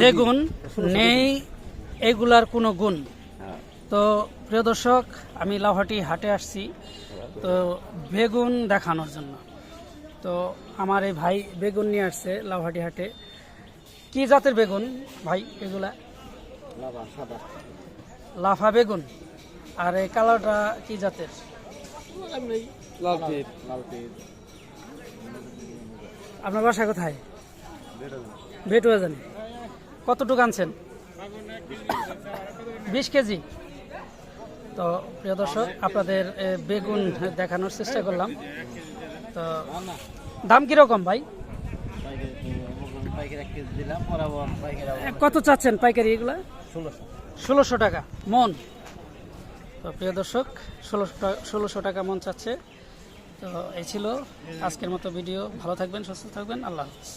বেগুন নেই এগুলার কোনো গুণ। তো প্রিয় দর্শক, আমি লাউহাটি হাটে আসছি তো বেগুন দেখানোর জন্য। তো আমার এই ভাই বেগুন নিয়ে আসছে লাউহাটি হাটে। কি জাতের বেগুন ভাই এগুলা? লাফা বেগুন। আর এই কালারটা কি জাতের? আপনার বাসা কোথায়? বেটুয়া জানি। কতটুকু আনছেন? 20 কেজি। তো প্রিয় দর্শক, আপনাদের বেগুন দেখানোর চেষ্টা করলাম। তো দাম কিরকম ভাই? কত চাচ্ছেন পাইকারি এগুলা? 1600 টাকা মন। তো প্রিয় দর্শক, 1600 টাকা মন চাচ্ছে। তো এই ছিল আজকের মতো ভিডিও। ভালো থাকবেন, সুস্থ থাকবেন, আল্লাহ হাফেজ।